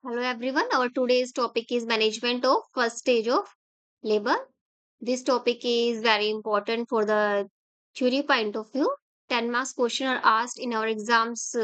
Hello everyone. Our today's topic is management of first stage of labor. This topic is very important for the theory point of view. 10 marks question are asked in our exams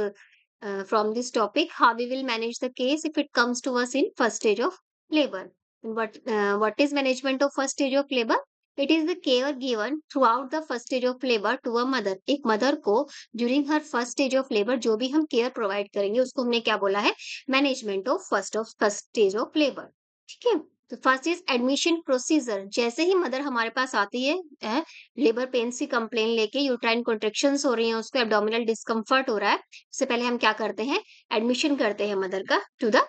from this topic. How we will manage the case if it comes to us in first stage of labor. And what is management of first stage of labor? It is the care given throughout the first stage of labor to a mother. एक mother को during her first stage of labour जो भी हम care provide करेंगे उसको हमने क्या बोला है, management of first stage of labour. ठीक है। तो फर्स्ट इज एडमिशन प्रोसीजर। जैसे ही मदर हमारे पास आती है लेबर पेन्स की कंप्लेन लेके, यूट्राइन कॉन्ट्रेक्शंस हो रही हैं, उसको एब्डोमिनल डिस्कम्फर्ट हो रहा है, उससे पहले हम क्या करते हैं, एडमिशन करते हैं मदर का टू द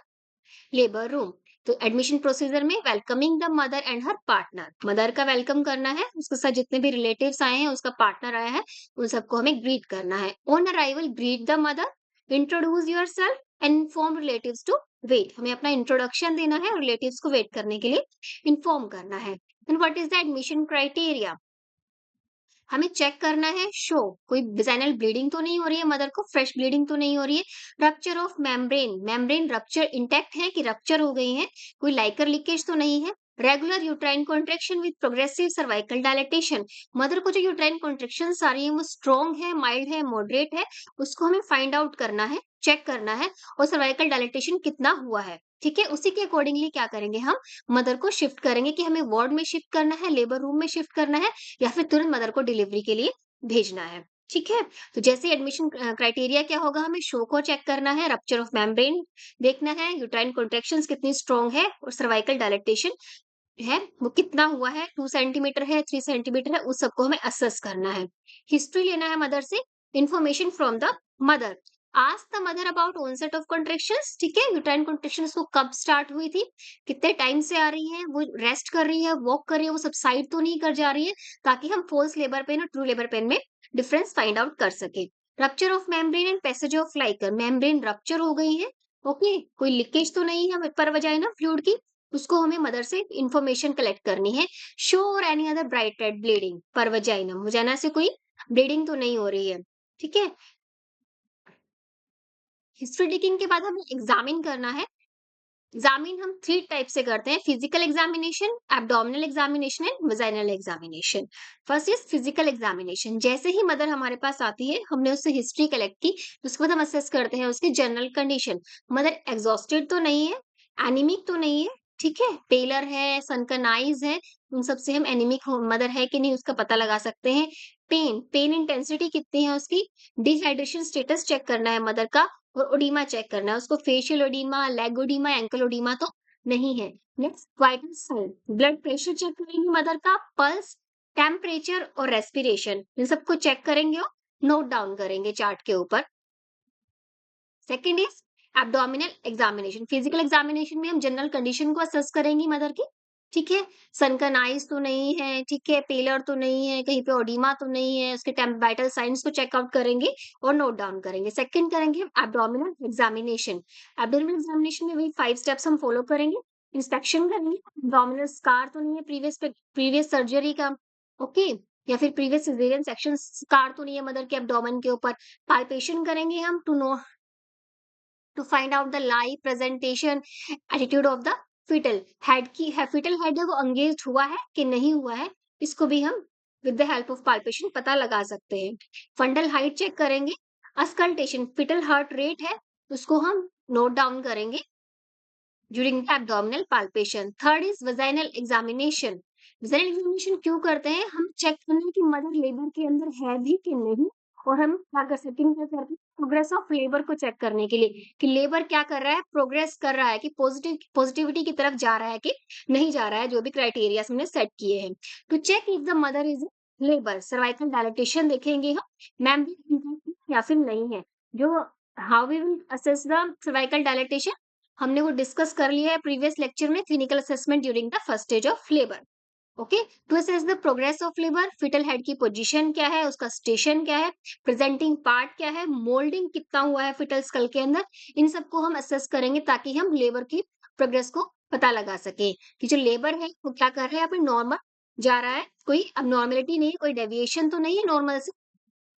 लेबर रूम। तो एडमिशन प्रोसीजर में welcoming the mother and her partner, mother का वेलकम करना है, उसके साथ जितने भी रिलेटिव्स आए हैं, उसका पार्टनर आया है, उन सबको हमें ग्रीट करना है। On arrival greet the mother, introduce yourself and inform relatives to wait. हमें अपना इंट्रोडक्शन देना है और रिलेटिव्स को वेट करने के लिए इन्फॉर्म करना है। And what is the admission criteria? हमें चेक करना है, शो कोई विजाइनल ब्लीडिंग तो नहीं हो रही है, मदर को फ्रेश ब्लीडिंग तो नहीं हो रही है, rupture of membrane, membrane rupture intact है कि रप्चर हो गई है, कोई लाइकर लीकेज तो नहीं है, regular uterine contraction with progressive cervical dilatation. Mother को जो यूट्राइन कॉन्ट्रेक्शन आ रही है वो स्ट्रॉन्ग है, माइल्ड है, मॉडरेट है, उसको हमें फाइंड आउट करना है, चेक करना है, और सर्वाइकल डायलेटेशन कितना हुआ है। ठीक है, उसी के अकॉर्डिंगली क्या करेंगे, हम मदर को शिफ्ट करेंगे कि हमें वार्ड में शिफ्ट करना है, लेबर रूम में शिफ्ट करना है, या फिर तुरंत मदर को डिलीवरी के लिए भेजना है। ठीक है। तो जैसे एडमिशन क्राइटेरिया क्या होगा, हमें शो को चेक करना है, रप्चर ऑफ मेम्ब्रेन देखना है, यूट्राइन कॉन्ट्रेक्शंस कितनी स्ट्रॉन्ग है, और सर्वाइकल डायलेटेशन है वो कितना हुआ है, 2 सेंटीमीटर है, 3 सेंटीमीटर है, उस सबको हमें असेस करना है। हिस्ट्री लेना है मदर से, information from the mother. Ask the mother about onset of contractions. ठीक है, यूट्राइन कॉन्ट्रेक्शंस को कब स्टार्ट हुई थी, कितने टाइम से आ रही है, वो रेस्ट कर रही है, वॉक कर रही है, वो सबसाइड तो नहीं कर जा रही है, ताकि हम फॉल्स लेबर पेन और ट्रू लेबर पेन में डिफरेंस फाइंड आउट कर सके। Rupture of membrane and passage of Likert, membrane rupture हो गई है, ओके, कोई लीकेज तो नहीं है पर वजाइना फ्लूइड की, उसको हमें मदर से इंफॉर्मेशन कलेक्ट करनी है। शो और any other bright red bleeding पर वजाइनम, वजाइना से कोई ब्लीडिंग तो नहीं हो रही है। ठीक है। हिस्ट्री टेकिंग के बाद हमें एग्जामिन करना है। एग्जामिन हम 3 टाइप से करते हैं, physical examination, abdominal examination and vaginal examination. First is physical examination. जैसे ही मदर हमारे पास आती है, हमने उससे हिस्ट्री कलेक्ट की, उसके बाद हम असेस करते हैं उसकी जनरल कंडीशन। मदर एग्जॉस्टेड तो नहीं है, एनीमिक तो नहीं है, ठीक है, पेलर है, सनकनाइज है, उन सबसे हम एनीमिक मदर है कि नहीं उसका पता लगा सकते हैं। पेन, पेन इंटेंसिटी कितनी है उसकी, डिहाइड्रेशन स्टेटस चेक करना है मदर का, और ओडीमा चेक करना है उसको, facial oedema, leg oedema, ankle oedema तो नहीं है। Next vital sign, blood pressure check करेंगे मदर का, पल्स, टेम्परेचर और रेस्पिरेशन, इन सबको चेक करेंगे और नोट डाउन करेंगे चार्ट के ऊपर। Second is abdominal examination. Physical examination में हम जनरल कंडीशन को असेस करेंगी मदर की। ठीक है, सनकनाइज तो नहीं है, ठीक है, पेलर तो नहीं है, कहीं पे ओडीमा तो नहीं है, उसके वाइटल साइंस को चेकआउट करेंगे और नोट डाउन करेंगे। सेकंड करेंगे एब्डोमिनल एग्जामिनेशन। एब्डोमिनल एग्जामिनेशन में वही 5 स्टेप्स हम फॉलो करेंगे। इंस्पेक्शन करेंगे, एब्डोमिनल स्कार तो नहीं है प्रीवियस सर्जरी का, ओके, या फिर प्रीवियस सिजेरियन सेक्शन स्कार तो नहीं है मदर के एब्डोमेन के ऊपर। पाल्पेशन करेंगे हम to find out the lie presentation attitude of the foetal head की है, फीटल हेड है वो एंगेज हुआ है कि नहीं हुआ है, इसको भी हम with the help of palpation पता लगा सकते हैं। फंडल हाइट चेक करेंगे, अस्कल्टेशन फीटल हार्ट रेट है, उसको हम नोट डाउन करेंगे during the abdominal palpation. Third is vaginal examination. Vaginal examination क्यों करते हैं, हम चेक करना है कि मदर लेबर के अंदर है भी कि नहीं, और हम क्या कर सकते हैं, प्रोग्रेस ऑफ लेबर को चेक करने के लिए कि लेबर क्या कर रहा है, प्रोग्रेस कर रहा है कि पॉजिटिविटी की तरफ जा रहा है कि नहीं जा रहा है, जो भी क्राइटेरिया हमने सेट किए हैं। To check if the mother is labour, cervical dilatation देखेंगे हम, मेम्ब्रेन या फिर नहीं है। जो how we will assess the cervical dilatation, हमने वो डिस्कस कर लिया है प्रीवियस लेक्चर में, clinical assessment during the first stage of labour. Okay, to assess the progress of labour, foetal head की पोजीशन क्या है, उसका स्टेशन क्या है, प्रेजेंटिंग पार्ट क्या है, मोल्डिंग कितना हुआ है फीटल स्कल के अंदर, इन सबको हम असेस करेंगे ताकि हम लेबर की प्रोग्रेस को पता लगा सके कि जो लेबर है वो क्या कर रहा है, अपने नॉर्मल जा रहा है, कोई अब नहीं है, कोई डेविएशन तो नहीं है नॉर्मल से,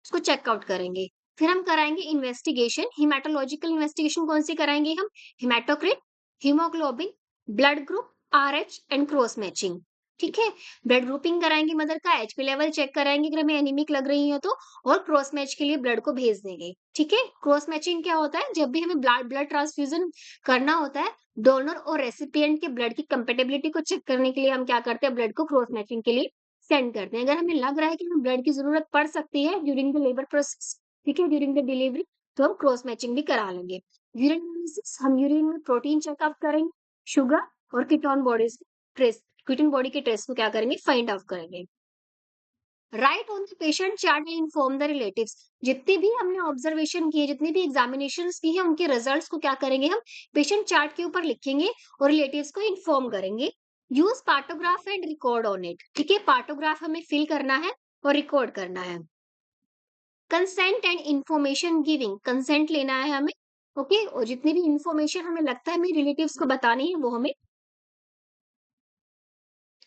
उसको चेकआउट करेंगे। फिर हम कराएंगे इन्वेस्टिगेशन, हिमेटोलॉजिकल इन्वेस्टिगेशन कौन सी कराएंगे हम, haematocrit, haemoglobin, blood group, RH and cross matching. ठीक है, ब्लड ग्रुपिंग कराएंगे, मदर का एचपी लेवल चेक कराएंगे अगर हमें एनीमिक लग रही है तो, और क्रॉस मैच के लिए ब्लड को भेज देंगे। ठीक है, क्रॉस मैचिंग क्या होता है, जब भी हमें ब्लड ब्लड ट्रांसफ्यूजन करना होता है, डोनर और रेसिपिएंट के ब्लड की कंपेटेबिलिटी को चेक करने के लिए हम क्या करते हैं, ब्लड को क्रॉस मैचिंग के लिए सेंड करते हैं। अगर हमें लग रहा है कि हमें ब्लड की जरूरत पड़ सकती है ड्यूरिंग द लेबर प्रोसेस, ठीक है, ड्यूरिंग द डिलीवरी, तो हम क्रॉस मैचिंग भी करा लेंगे। यूरिन एनालिसिस, हम यूरिन में प्रोटीन चेकअप करेंगे, शुगर और ketone bodies trace, ketone body के ट्रेस को क्या करेंगे, फाइंड आउट करेंगे। Right on the patient chart and inform the relatives, जितनी भी हमने ऑब्जर्वेशन किए, जितनी भी एग्जामिनेशन की है, उनके रिजल्ट्स को क्या करेंगे, हम पेशेंट चार्ट के ऊपर लिखेंगे और रिलेटिव्स को इन्फॉर्म करेंगे। Use partograph and record on it, ठीक है, पार्टोग्राफ हमें फिल करना है और रिकॉर्ड करना है। Consent and information giving, consent लेना है हमें, ओके, और जितनी भी इंफॉर्मेशन हमें लगता है हमें रिलेटिव्स को बतानी है वो हमें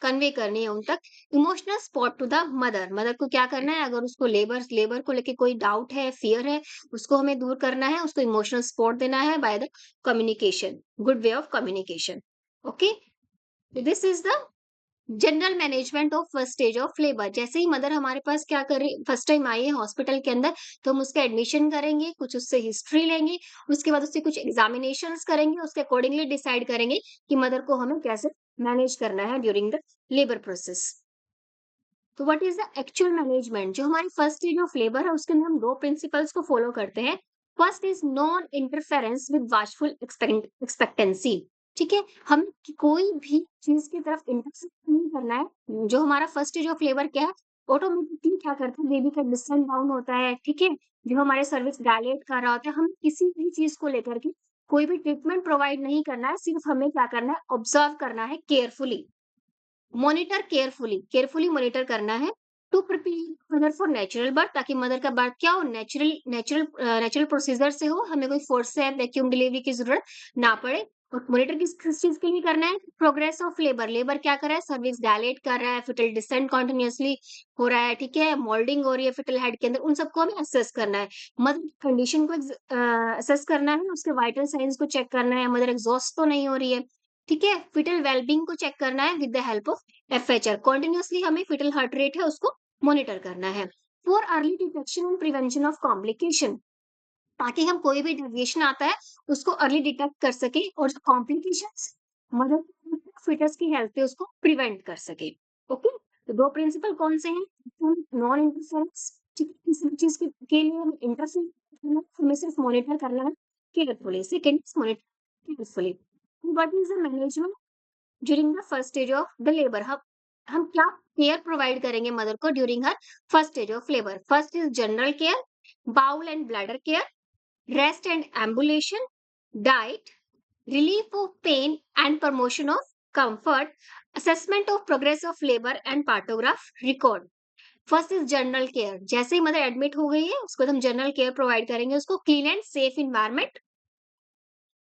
कन्वे करनी है उन तक। Emotional support to the mother, mother को क्या करना है, अगर उसको लेबर लेबर को लेके कोई डाउट है, फियर है, उसको हमें दूर करना है, उसको इमोशनल सपोर्ट देना है by the communication, good way of communication. Okay, this is the general management of first stage of labour. जैसे ही मदर हमारे पास क्या करे, फर्स्ट टाइम आई है हॉस्पिटल के अंदर, तो हम उसका एडमिशन करेंगे, कुछ उससे हिस्ट्री लेंगे, उसके बाद उससे कुछ एग्जामिनेशंस करेंगे, उसके अकॉर्डिंगली डिसाइड करेंगे कि मदर को हमें कैसे मैनेज करना है ड्यूरिंग द लेबर प्रोसेस। तो what is the actual management, जो हमारी फर्स्ट स्टेज ऑफ लेबर है उसके अंदर हम दो प्रिंसिपल्स को फॉलो करते हैं। First is non interference with watchful expectancy, ठीक है, हम कोई भी चीज की तरफ इंटरफेयर नहीं करना है। जो हमारा फर्स्ट स्टेज ऑफ लेबर क्या है, ऑटोमेटिकली क्या करता है, बेबी का डिस्टेंस डाउन होता है, ठीक है, जो हमारे सर्विस डायलेट कर रहा होता है, हम किसी भी चीज को लेकर के कोई भी ट्रीटमेंट प्रोवाइड नहीं करना है, सिर्फ हमें क्या करना है, ऑब्जर्व करना है carefully, monitor carefully, carefully monitor करना है to prepare mother for natural birth, ताकि मदर का बर्थ क्या हो, नेचुरल प्रोसीजर से हो, हमें कोई फोर्स से वैक्यूम डिलीवरी की जरूरत ना पड़े। और मॉनिटर किस चीज के लिए करना है, प्रोग्रेस ऑफ लेबर, लेबर क्या कर रहा है, सर्विक्स डायलेट कर रहा है, फिटल डिसेंट कॉन्टिन्यूसली हो रहा है, ठीक है, मोल्डिंग हो रही है फिटल हेड के अंदर, उन सबको हमें असेस करना है, मदर की कंडीशन को असेस करना है, उसके वाइटल साइंस को चेक करना है, मदर एग्जॉस्ट तो नहीं हो रही है, ठीक है, फिटल वेलबींग को चेक करना है with the help of FHR, continuously हमें फिटल हार्ट रेट है उसको मॉनिटर करना है। For early detection and prevention of complication, ताकि हम कोई भी डेविएशन आता है उसको अर्ली डिटेक्ट कर सके और जो कॉम्प्लिकेशंस मदर फिटस की हेल्थ पे उसको प्रिवेंट कर सके। ओके, तो दो प्रिंसिपल कौन से हैं, नॉन इंटरफेरेंस, ठीक है, किसी भी चीज के लिए हमें इंटरफेरेंस हमें सिर्फ मॉनिटर करना है carefully, second is monitor carefully. What is the management during the first stage of the labour, हम क्या केयर प्रोवाइड करेंगे मदर को during her first stage of labour. First is general care, bowel and bladder care, rest and ambulation, diet, relief of pain and promotion of comfort, assessment of progress of labor and partograph record। First is general care, जैसे ही mother admit हो गई है उसको हम general care provide करेंगे, उसको clean and safe environment,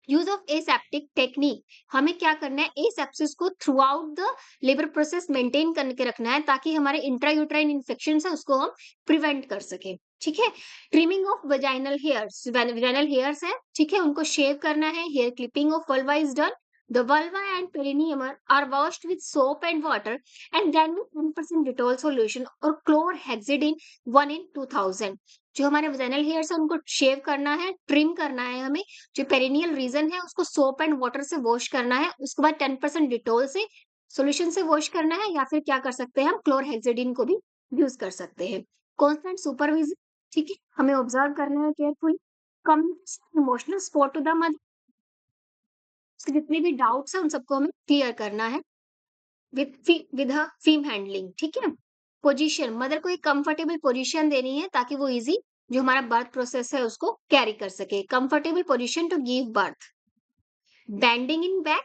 use of aseptic technique, हमें क्या करना है, एसेप्सिस को through out the labour process maintain करके रखना है, ताकि हमारे इंट्रायूट्राइन इन्फेक्शन है उसको हम प्रिवेंट कर सके। ठीक है, trimming of vaginal hairs, vaginal hairs है, ठीक है, उनको शेव करना है, hair clipping of vulva is done. The vulva and perineum are washed with soap and water and then with 10% Dettol solution or chlorhexidine 1 in 2000। जो हमारे vaginal hairs है उनको शेव करना है, ट्रिम करना है हमें, जो पेरिनियल रीजन है उसको सोप एंड वाटर से वॉश करना है, उसके बाद 10% डिटोल से सॉल्यूशन से वॉश करना है, या फिर क्या कर सकते हैं हम क्लोरहेक्सिडिन को भी यूज कर सकते हैं। कॉन्स्टेंट सुपरविजन, ठीक है, हमें ऑब्जर्व करना है carefully. Communication emotional support to the mother, उसके जितने भी डाउट्स हैं उन सबको हमें क्लियर करना है विद फीम हैंडलिंग। ठीक है, पोजीशन, मदर को एक कंफर्टेबल पोजीशन देनी है ताकि वो इजी जो हमारा बर्थ प्रोसेस है उसको कैरी कर सके। Comfortable position to give birth, bending in back,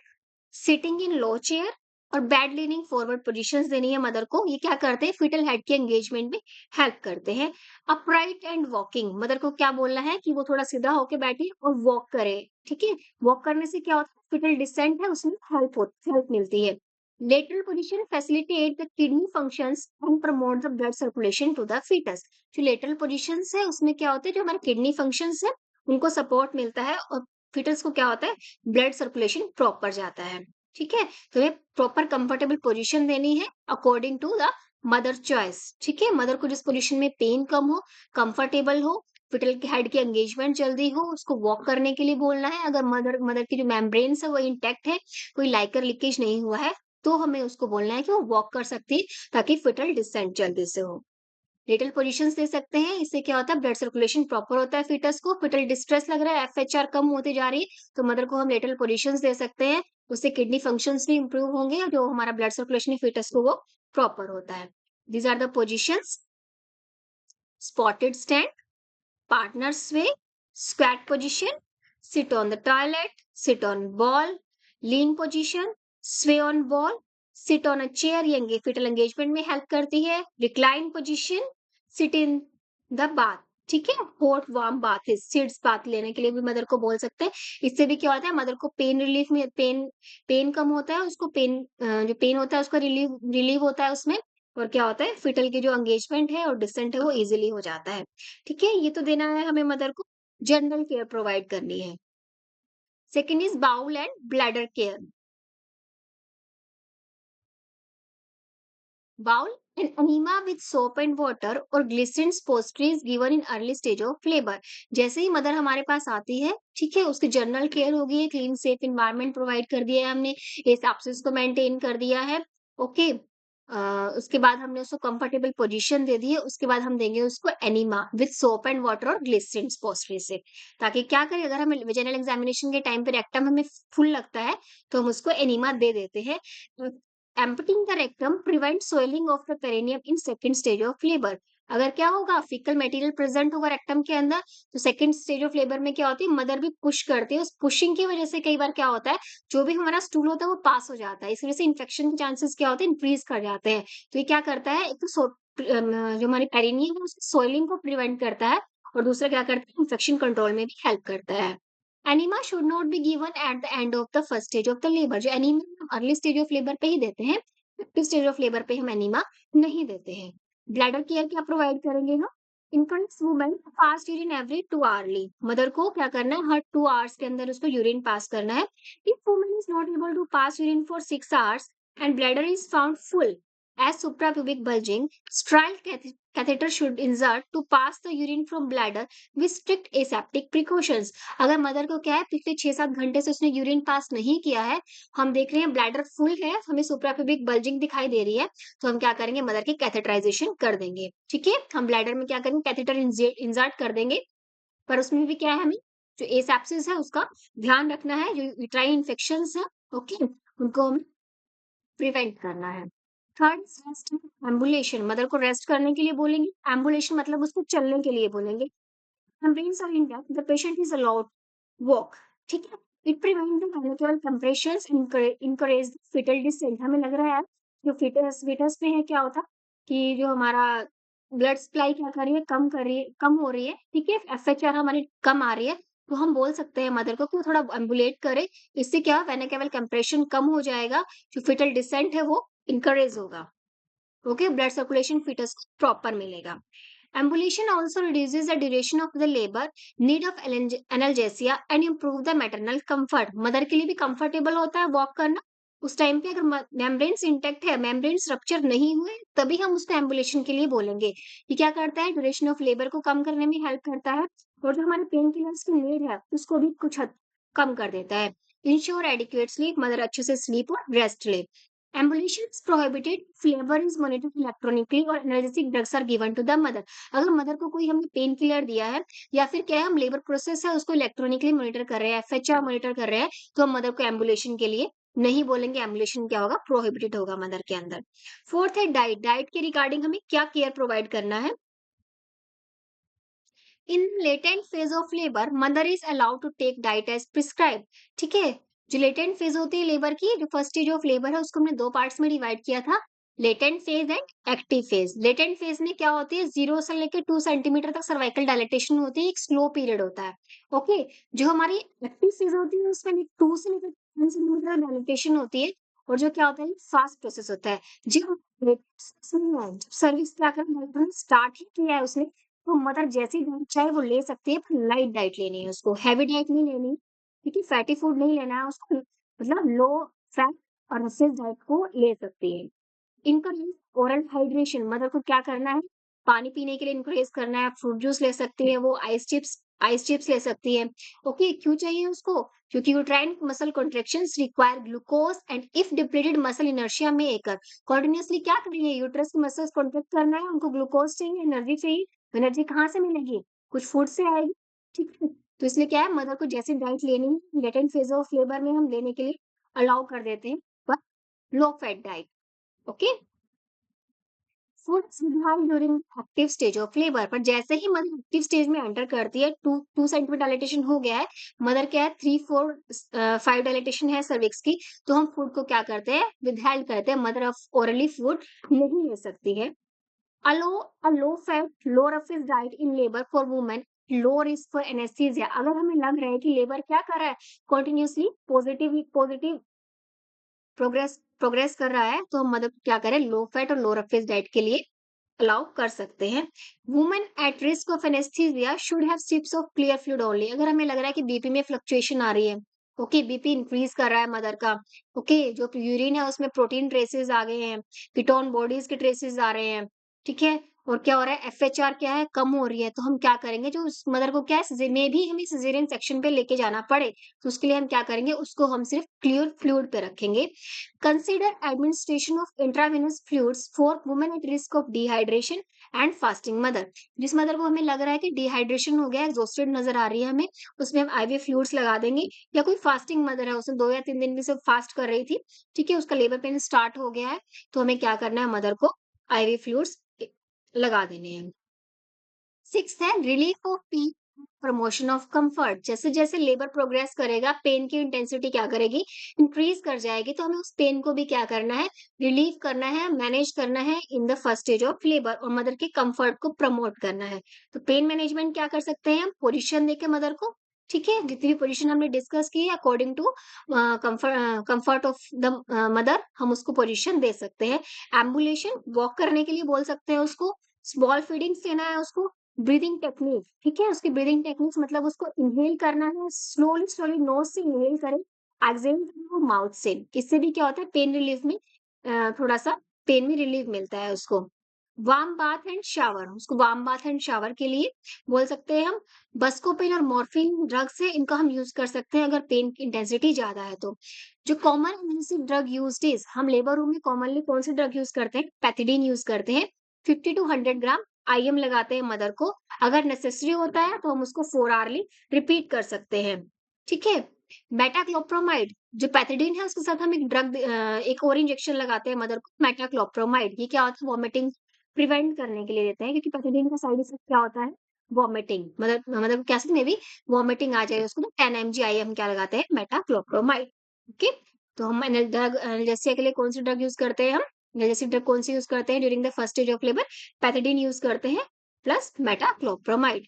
sitting in low chair और बेड लीनिंग फॉरवर्ड पोजीशंस देनी है मदर को। ये क्या करते हैं, फिटल हेड के एंगेजमेंट में हेल्प करते हैं। अपराइट एंड वॉकिंग, मदर को क्या बोलना है कि वो थोड़ा सीधा होके बैठे और वॉक करे। ठीक है, वॉक करने से क्या होता है, फिटल डिसेंट है उसमें हेल्प मिलती है। Lateral position facilitate the kidney functions and promote the blood circulation to the foetus. जो लेटरल पोजीशंस है उसमें क्या होता है, जो हमारे किडनी फंक्शंस है उनको सपोर्ट मिलता है और फीटस को क्या होता है, ब्लड सर्कुलेशन प्रॉपर जाता है, ठीक है। तो ये प्रॉपर कंफर्टेबल पोजीशन देनी है according to the mother choice, ठीक है। मदर को जिस पोजीशन में पेन कम हो, कंफर्टेबल हो, फिटल के हेड की एंगेजमेंट जल्दी हो, उसको वॉक करने के लिए बोलना है। अगर मदर मदर की जो मेम्ब्रेन्स है वो इंटैक्ट है, कोई लाइकर लीकेज नहीं हुआ है, तो हमें उसको बोलना है कि वो वॉक कर सकती है, ताकि फिटल डिसेंट जल्दी से हो। लेटल पोजीशंस दे सकते हैं, इससे क्या होता है, ब्लड सर्कुलेशन प्रॉपर होता है फीटस को। फिटल डिस्ट्रेस लग रहा है, एफएचआर कम होती जा रही है, तो मदर को हम लेटल पोजीशंस दे सकते हैं। उससे किडनी फंक्शंस भी इंप्रूव होंगे, और जो हमारा ब्लड सर्कुलेशन है फीटस को वो प्रॉपर होता है। These are the positions: spotted stand, partner sway, squat position, sit on the toilet, sit on ball, lean position, sway on ball, sit on a chair, ये fetal engagement में help करती है। recline position, sit in the bath, ठीक है। Hot warm bath, seeds bath लेने के लिए भी मदर को बोल सकते हैं। इससे भी क्या होता है, मदर को पेन रिलीफ में पेन कम होता है, उसको पेन जो पेन होता है उसका रिलीव रिलीव होता है उसमें। और क्या होता है, फिटल की जो एंगेजमेंट है और डिसेंट है वो इजीली हो जाता है, ठीक है। ये तो देना है हमें मदर को, जनरल केयर प्रोवाइड करनी है। Second is bowel and bladder care. Bowel and enema with soap and water or glycerin suppository is given in early stage of labor। जैसे ही मदर हमारे पास आती है, ठीक है, उसकी जनरल केयर होगी, क्लीन सेफ इन्वायरमेंट प्रोवाइड कर दिया है हमने, एसेप्सिस को मेंटेन कर दिया है, ओके। उसके बाद हमने उसको कंफर्टेबल पोजीशन दे दी है, उसके बाद हम देंगे उसको enema with soap and water और ग्लिसरीन suppository से, ताकि क्या करें, अगर हमें वेजाइनल एग्जामिनेशन के टाइम पे रेक्टम हमें फुल लगता है, तो हम उसको एनिमा दे देते हैं। Emptying the rectum prevents swelling of the perineum in second stage of labor। अगर क्या होगा, फीकल मटेरियल प्रेजेंट होगा रेक्टम के अंदर, तो सेकंड स्टेज ऑफ लेबर में क्या होती है, मदर भी पुश करती है, उस पुशिंग की वजह से कई बार क्या होता है, जो भी हमारा स्टूल होता है वो पास हो जाता है, इस वजह से इन्फेक्शन के चांसेस क्या होते हैं, इंक्रीज कर जाते हैं। तो ये क्या करता है, एक तो जो हमारी पेरिनियम है उसकी सोइलिंग को प्रिवेंट करता है, और दूसरा क्या करता है, इन्फेक्शन कंट्रोल में भी हेल्प करता है। Enema should not be given at the end of the first stage of the labour. जो एनीमा हम अर्ली स्टेज ऑफ लेबर पे ही देते हैं, फिफ्थ स्टेज ऑफ लेबर पे हम एनीमा नहीं देते हैं। ब्लैडर केयर क्या प्रोवाइड करेंगे हम, influence women fast urine every 2 hourly. Mother को क्या करना है, हर 2 आवर्स के अंदर उसको यूरिन पास करना है। If women is not able to pass urine for 6 hours and bladder is found full as suprapubic bulging, sterile catheter should insert to pass the urine from bladder with strict aseptic precautions। अगर mother को क्या है, पिछले 6-7 घंटे से उसने urine pass नहीं किया है, हम देख रहे हैं ब्लैडर फुल है, हमें सुप्राप्यूबिक बल्जिंग दिखाई दे रही है, तो हम क्या करेंगे, मदर की कैथेटराइजेशन कर देंगे, ठीक है। हम ब्लैडर में क्या करेंगे, कैथेटर इंसर्ट कर देंगे, पर उसमें भी क्या है, हमें जो एसेप्सिस है उसका ध्यान रखना है, जो यूट्राइन इन्फेक्शंस है, ओके, उनको हमें प्रिवेंट करना है। थर्ड, रेस्ट एम्बुलेशन, मदर को रेस्ट करने के लिए बोलेंगे, एम्बुलेशन मतलब उसको चलने के लिए बोलेंगे। membranes are intact, the patient is allowed walk, ठीक है। It prevents the bilateral compressions and encourage the fetal descent। हमें लग रहा है जो fetus में है क्या होता कि जो हमारा ब्लड सप्लाई क्या कर रही है, कम हो रही है, ठीक है, एफएचआर हमारी कम आ रही है, तो हम बोल सकते हैं मदर को कि वो थोड़ा एम्बुलेट करे। इससे क्या वेना केवल कंप्रेशन कम हो जाएगा, जो fetal descent है वो encourage होगा, ओके, ब्लड सर्कुलेशन fetus को प्रॉपर मिलेगा। Ambulation also reduces the duration of the labor, need of analgesia and improve the maternal comfort। Mother के लिए भी कंफर्टेबल होता है वॉक करना। उस टाइम पे अगर मेम्ब्रेन्स इंटेक्ट है, मेम्ब्रेन्स रप्चर नहीं हुए, तभी हम उसको एम्बुलेशन के लिए बोलेंगे। ये क्या करता है, ड्यूरेशन ऑफ लेबर को कम करने में हेल्प करता है, और जो हमारे पेन किलर्स की नीड है उसको भी कुछ हद कम कर देता है। इंश्योर एडिक्वेट स्लीप, मदर अच्छे से स्लीप और रेस्ट ले। Ambulation is prohibited, flavor is monitored electronically और analgesic drugs are given to the mother। अगर मदर को कोई हमने पेन किलर दिया है, या फिर क्या है, हम लेबर प्रोसेस है उसको इलेक्ट्रॉनिकली मॉनिटर कर रहे हैं, एफएचआर मॉनिटर कर रहे हैं, तो हम मदर को एम्बुलेशन के लिए नहीं बोलेंगे, एम्बुलेशन क्या होगा, प्रोहिबिटेड होगा मदर के अंदर। फोर्थ है डाइट, डाइट के रिगार्डिंग हमें क्या केयर प्रोवाइड करना है। In latent phase of labour mother is allowed to take diet as prescribe, ठीक है। जो लेटेंट फेज होती है लेबर की, जो फर्स्ट स्टेज ऑफ लेबर है, उसको हमने 2 पार्ट्स में डिवाइड किया था, latent phase and active phase. Latent phase में क्या होती है, 0 से लेकर 2 सेंटीमीटर तक सर्वाइकल डायलेटेशन होती है, एक स्लो पीरियड होता है, ओके। जो हमारी एक्टिव फेज होती है उसमें 2 से लेकर 10 सेंटीमीटर डायलेटेशन होती है, और जो क्या होता है, फास्ट प्रोसेस होता है। जब सर्विस क्या कर स्टार्ट ही किया है उसने, तो मदर जैसी डाइट चाहे वो ले सकती है, पर लाइट डाइट लेनी है, उसको हैवी डाइट नहीं लेनी। क्योंकि फैटी फूड नहीं लेना है उसको, मतलब लो फैट और रफेज डाइट को ले सकती है। इनकरेज ओरल हाइड्रेशन, मदर को क्या करना है, पानी पीने के लिए इनकरेज करना है, फ्रूट जूस ले सकती है वो, आइस चिप्स ले सकती है। ओके, क्यों चाहिए उसको? क्योंकि uterine muscle contractions require glucose and if depleted muscle inertia में एकर, कंटीन्यूअसली क्या करेंगे, यूट्रस के मसल्स कॉन्ट्रैक्ट करना है, उनको ग्लूकोज चाहिए, एनर्जी चाहिए। एनर्जी कहाँ से मिलेगी? कुछ फूड से आएगी, ठीक है। तो इसलिए क्या है, मदर को जैसी डाइट लेनी है लेटेंट फेज ऑफ लेबर में हम लेने के लिए अलाउ कर देते हैं, पर low fat diet. Okay, foods withheld during active stage of labour, पर जैसे ही मदर एक्टिव स्टेज में एंटर करती है, 2 सेंटीमीटर डायलेटेशन हो गया है, मदर क्या है 3 4 5 डायलेटेशन है सर्विक्स की, तो हम फूड को क्या करते हैं, विदहाल्ट करते हैं, मदर ऑफ ओरली फूड नहीं ले सकती है। Allow a low fat low roughage diet in labour for women, low risk for anaesthesia. अगर हमें लग रहा है कि लेबर क्या कर रहा है, कंटिन्यूअसली पॉजिटिव पॉजिटिव प्रोग्रेस कर रहा है, तो हम मदर क्या करें, लो फैट और लो रफेज डाइट के लिए अलाउ कर सकते हैं। Women at risk of anaesthesia should have sips of clear fluid only. अगर हमें लग रहा है कि बीपी में फ्लक्चुएशन आ रही है, ओके, बीपी इंक्रीज कर रहा है मदर का, ओके, जो यूरिन है उसमें प्रोटीन ट्रेसेस आ गए हैं, कीटोन बॉडीज के ट्रेसेस आ रहे हैं, ठीक है, और क्या हो रहा है, एफएचआर क्या है, कम हो रही है, तो हम क्या करेंगे, जो उस मदर को क्या है, में भी हमें सिजेरियन सेक्शन पे लेके जाना पड़े, तो उसके लिए हम क्या करेंगे, उसको हम सिर्फ क्लियर फ्लूइड पे रखेंगे। Consider administration of intravenous fluids for women at risk of dehydration and fasting mother. जिस मदर को हमें लग रहा है कि डिहाइड्रेशन हो गया है, एग्जॉस्टेड नजर आ रही है हमें, उसमें हम आईवी फ्लूइड्स लगा देंगे। या कोई फास्टिंग मदर है, उसने 2 या 3 दिन भी सिर्फ फास्ट कर रही थी, ठीक है, उसका लेबर पेन स्टार्ट हो गया है, तो हमें क्या करना है, मदर को आईवी फ्लूइड्स लगा देने हैं। 6 है relief of pain, promotion of comfort. जैसे जैसे लेबर प्रोग्रेस करेगा, पेन की इंटेंसिटी क्या करेगी, इंक्रीज कर जाएगी, तो हमें उस पेन को भी क्या करना है, रिलीव करना है, मैनेज करना है in the first stage of labour, और मदर के कंफर्ट को प्रमोट करना है। तो पेन मैनेजमेंट क्या कर सकते हैं हम, पोजीशन देके मदर को, ठीक है, जितनी भी पोजीशन हमने डिस्कस की है according to comfort of the mother, हम उसको पोजीशन दे सकते हैं। एम्बुलेशन, वॉक करने के लिए बोल सकते हैं उसको। स्मॉल फीडिंग्स देना है उसको। ब्रीदिंग टेक्निक, ठीक है, उसकी ब्रीदिंग टेक्निक्स मतलब उसको इनहेल करना है, स्लोली स्लोली नोज से इनहेल करें, एक्सहेल करें माउथ से। इससे भी क्या होता है, पेन रिलीफ में थोड़ा सा पेन में रिलीफ मिलता है उसको। वार्म बाथ एंड शावर, उसको वार्म बाथ एंड शावर के लिए बोल सकते हैं हम। बस्कोपेन और मॉर्फिन ड्रग्स है, इनका हम यूज कर सकते हैं अगर पेन की इंटेंसिटी ज्यादा है तो। जो common analgesic drug used is, हम लेबर रूम में कॉमनली कौन सी ड्रग यूज करते हैं, पैथिडीन यूज करते हैं। 50 टू 100 ग्राम आईएम लगाते हैं मदर को। अगर नेसेसरी होता है तो हम उसको 4 आवरली रिपीट कर सकते हैं, ठीक है। मेटाक्लोप्रोमाइड, जो पैथिडीन है उसके साथ हम एक और इंजेक्शन लगाते हैं मदर को, मेटाक्लोप्रोमाइड। ये क्या होता है, वॉमिटिंग प्रिवेंट करने के लिए देते हैं, क्योंकि पैथिडीन का साइड इफेक्ट क्या होता है, वॉमिटिंग, मतलब कैसे में भी वॉमिटिंग आ जाए उसको, तो 10 mg आईएम क्या लगाते हैं, मेटाक्लोप्रोमाइड। ओके, तो हम ड्रग एनाल्जेसिया के लिए कौन सी ड्रग यूज करते हैं, हम एनाल्जेसिक ड्रग कौन सी यूज करते हैं during the first stage of labour, pethidine use करते हैं प्लस मेटाक्लोप्रोमाइड।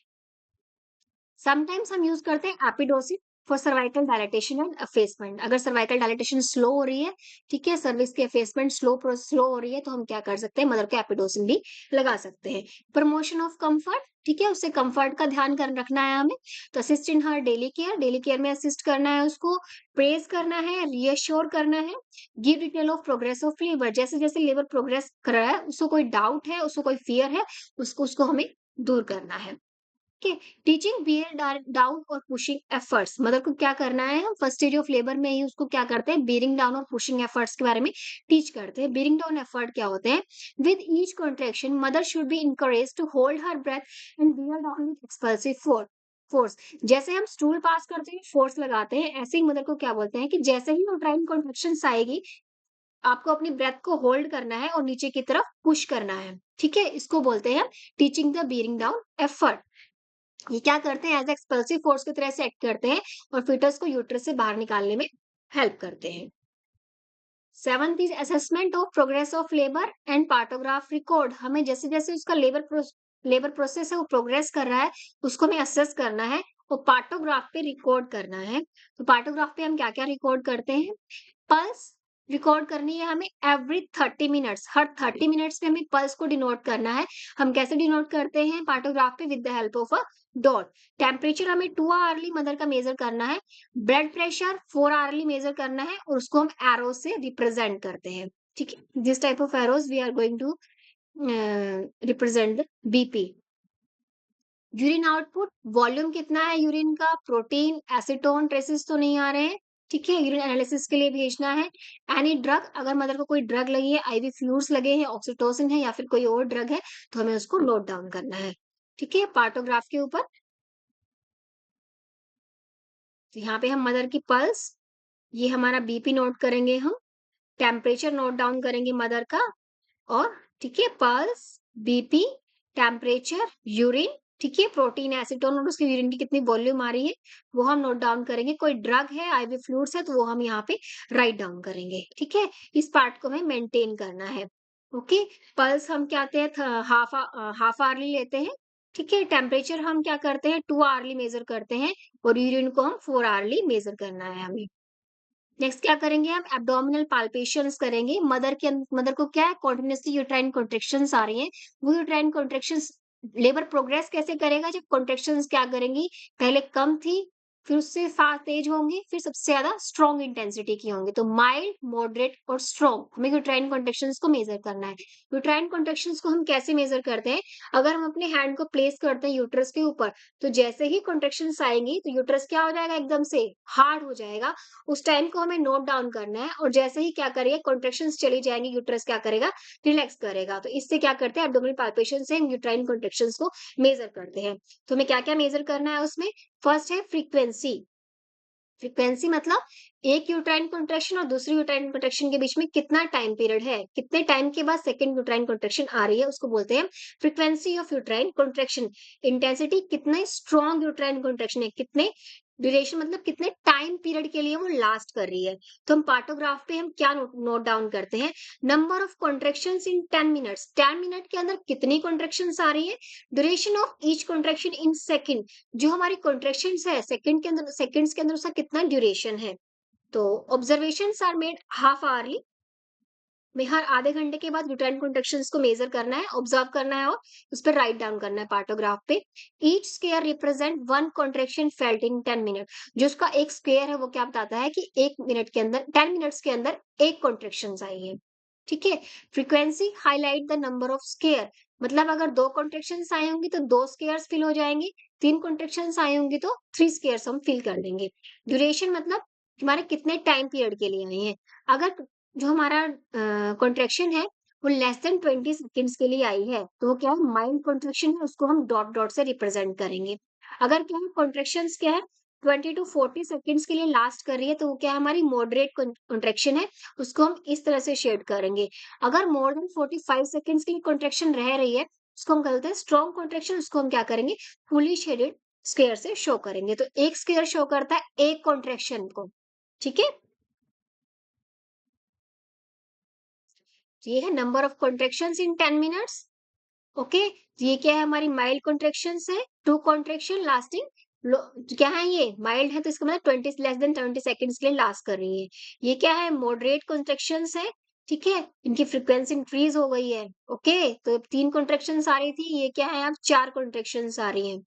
समटाइम्स हम यूज करते हैं एपिडोसिन फॉर सर्वाइकल डायलेटेशन एंड अफेसमेंट। अगर सर्वाइकल डायलेटेशन स्लो हो रही है, ठीक है, सर्विक्स की अफेसमेंट स्लो हो रही है, तो हम क्या कर सकते हैं, मदर को एपिडोसिन भी लगा सकते हैं। प्रमोशन ऑफ कंफर्ट, ठीक है, उससे कंफर्ट का ध्यान कर रखना है हमें, तो assist in her daily care में असिस्ट करना है उसको, प्रेज करना है, रीअश्योर करना है। Give detail of progress of labour, जैसे जैसे लेबर प्रोग्रेस कर रहा है, उसको कोई डाउट है, उसको कोई फियर है, उसको उसको हमें दूर करना है। ओके, टीचिंग बियर डाउन और पुशिंग एफर्ट्स, मतलब को क्या करना है, हम फर्स्ट स्टेज ऑफ लेबर में ही उसको क्या करते हैं, बियरिंग डाउन और पुशिंग एफर्ट्स के बारे में टीच करते हैं। बियरिंग डाउन एफर्ट क्या होते हैं, with each contraction mother should be encourage to hold her breath and bear down with expulsive force. जैसे हम स्टूल पास करते हैं, फोर्स लगाते हैं, ऐसे ही मदर को क्या बोलते हैं कि जैसे ही यूट्राइन कॉन्ट्रैक्शन आएगी, आपको अपनी ब्रेथ को होल्ड करना है और नीचे की तरफ पुश करना है, ठीक है, इसको बोलते हैं teaching the bearing down effort. ये क्या करते हैं, एज एक्सपल्सिव फोर्स की तरह से एक्ट करते हैं और फीटस को यूट्रस से बाहर निकालने में हेल्प करते हैं। 7th is assessment of progress of labour and partograph record. हमें जैसे जैसे उसका लेबर प्रोसेस है वो प्रोग्रेस कर रहा है, उसको हमें असेस करना है और पार्टोग्राफ पे रिकॉर्ड करना है। तो पार्टोग्राफ पे हम क्या क्या रिकॉर्ड करते हैं, पल्स, रिकॉर्ड करनी है हमें एवरी 30 मिनट्स, हर 30 मिनट्स में हमें पल्स को डिनोट करना है। हम कैसे डिनोट करते हैं पार्टोग्राफ पे? With the help of a dot. Temperature हमें 2 आवरली मदर का मेजर करना है। ब्लड प्रेशर 4 आवरली मेजर करना है और उसको हम एरो से रिप्रेजेंट करते हैं। ठीक है, this type of arrows we are going to represent the BP. Urine output, volume कितना है यूरिन का, प्रोटीन, एसीटोन, ट्रेसेस तो नहीं आ रहे हैं। ठीक है, यूरिन एनालिसिस के लिए भेजना है। एनी ड्रग, अगर मदर को कोई ड्रग लगी है, आईवी फ्लूइड्स लगे हैं, ऑक्सीटोसिन है या फिर कोई और ड्रग है, तो हमें उसको नोट डाउन करना है। ठीक है, पार्टोग्राफ के ऊपर। तो यहाँ पे हम मदर की पल्स, ये हमारा बीपी नोट करेंगे हम, टेम्परेचर नोट डाउन करेंगे मदर का, और ठीक है पल्स, बीपी, टेम्परेचर, यूरिन, ठीक है, प्रोटीन, एसीटोन और उसकी यूरिन की कितनी वॉल्यूम आ रही है वो हम नोट डाउन करेंगे। कोई ड्रग है, आईवी फ्लूइड्स है, तो वो हम यहाँ पे राइट डाउन करेंगे। ठीक है, इस पार्ट को हमें मेंटेन करना है। ओके, पल्स हम क्या कहते हैं, हाफ आवरली लेते हैं। ठीक है, टेम्परेचर हम क्या करते हैं, 2 आवरली मेजर करते हैं और यूरिन को हम 4 आवरली मेजर करना है हमें। नेक्स्ट क्या करेंगे हम, एब्डोमिनल पाल्पेशंस करेंगे। मदर को क्या है, कॉन्टिन्यूसली यूट्राइन कॉन्ट्रैक्शंस आ रही हैं। वो यूट्राइन कॉन्ट्रैक्शंस, लेबर प्रोग्रेस कैसे करेगा, जब कॉन्ट्रैक्शंस क्या करेंगी, पहले कम थी, फिर उससे फास्ट तेज होंगी, फिर सबसे ज्यादा स्ट्रॉन्ग इंटेंसिटी की होंगी। तो माइल्ड, मॉडरेट और स्ट्रॉन्ग, हमें यूट्राइन कॉन्ट्रैक्शंस को मेजर करना है। यूट्राइन कॉन्ट्रैक्शंस को हम कैसे मेजर करते हैं, अगर हम अपने हैंड को प्लेस करते हैं यूट्रस के ऊपर, तो जैसे ही कॉन्ट्रैक्शंस आएंगी तो यूट्रस क्या हो जाएगा, एकदम से हार्ड हो जाएगा। उस टाइम को हमें नोट डाउन करना है और जैसे ही क्या करेगा, कॉन्ट्रैक्शंस चली जाएंगी, यूट्रस क्या करेगा, रिलैक्स करेगा। तो इससे क्या करते हैं, एब्डोमिनल पाल्पेशन से हम यूट्राइन कॉन्ट्रैक्शंस को मेजर करते हैं। तो हमें क्या क्या मेजर करना है उसमें, फर्स्ट है फ्रीक्वेंसी। फ्रीक्वेंसी मतलब एक यूट्राइन कॉन्ट्रैक्शन और दूसरी यूट्राइन कॉन्ट्रैक्शन के बीच में कितना टाइम पीरियड है, कितने टाइम के बाद सेकंड यूट्राइन कॉन्ट्रैक्शन आ रही है, उसको बोलते हैं frequency of uterine contraction. Intensity, कितने स्ट्रॉन्ग यूट्राइन कॉन्ट्रैक्शन है, कितने ड्यूरेशन मतलब कितने टाइम पीरियड के लिए वो लास्ट कर रही है। तो हम पार्टोग्राफ पे हम क्या नोट डाउन करते हैं, number of contractions in 10 minutes, 10 minute के अंदर कितनी कॉन्ट्रैक्शंस आ रही है, duration of each contraction in second, जो हमारी कॉन्ट्रैक्शंस है सेकंड के अंदर, सेकंड्स के अंदर उसका कितना ड्यूरेशन है। तो observations are made half hourly, में हर आधे घंटे के बाद यूट्राइन कॉन्ट्रैक्शंस को मेजर करना है, ऑब्जर्व करना है और उस पर राइट डाउन करना है पार्टोग्राफ पे। Each square represent one contraction felt in 10 minute, जो उसका एक स्क्वायर है वो क्या बताता है कि 1 मिनट के अंदर, 10 मिनट्स के अंदर एक कॉन्ट्रैक्शन आई है। ठीक है, frequency highlight the number of square, मतलब अगर 2 कॉन्ट्रैक्शंस आए होंगे तो 2 स्क्वायर्स फिल हो जाएंगे, 3 कॉन्ट्रैक्शंस आए होंगे तो 3 स्क्वायर्स हम फिल कर देंगे। ड्यूरेशन मतलब हमारे कितने टाइम पीरियड के लिए आई है। अगर जो हमारा कॉन्ट्रैक्शन है वो लेस देन 20 सेकंड्स के लिए आई है, तो वो क्या है, माइल्ड कॉन्ट्रैक्शन है, उसको हम डॉट डॉट से रिप्रेजेंट करेंगे। अगर क्या है, कॉन्ट्रैक्शंस क्या है, 20 टू 40 सेकंड्स के लिए लास्ट कर रही है, तो वो क्या है, हमारी मॉडरेट कॉन्ट्रैक्शन है, उसको हम इस तरह से शेड करेंगे। अगर मोर देन 45 सेकंड्स की कॉन्ट्रैक्शन रह रही है, उसको हम कहते हैं स्ट्रॉन्ग कॉन्ट्रैक्शन, उसको हम क्या करेंगे, फुली शेडेड स्क्वायर से शो करेंगे। तो एक स्क्वायर शो करता है एक कॉन्ट्रैक्शन को। ठीक है, ये है number of contractions in 10 minutes. Okay, ये क्या है, हमारी माइल्ड कॉन्ट्रैक्शंस है, 2 कॉन्ट्रैक्शन लास्टिंग, क्या है, ये माइल्ड है तो इसका मतलब 20 लेस देन 20 सेकंड्स के लिए लास्ट कर रही है। ये क्या है, मॉडरेट कॉन्ट्रैक्शंस है। ठीक है, इनकी फ्रीक्वेंसी इंक्रीज हो गई है। ओके, तो 3 कॉन्ट्रैक्शंस आ रही थी, ये क्या है, अब 4 कॉन्ट्रैक्शंस आ रही हैं।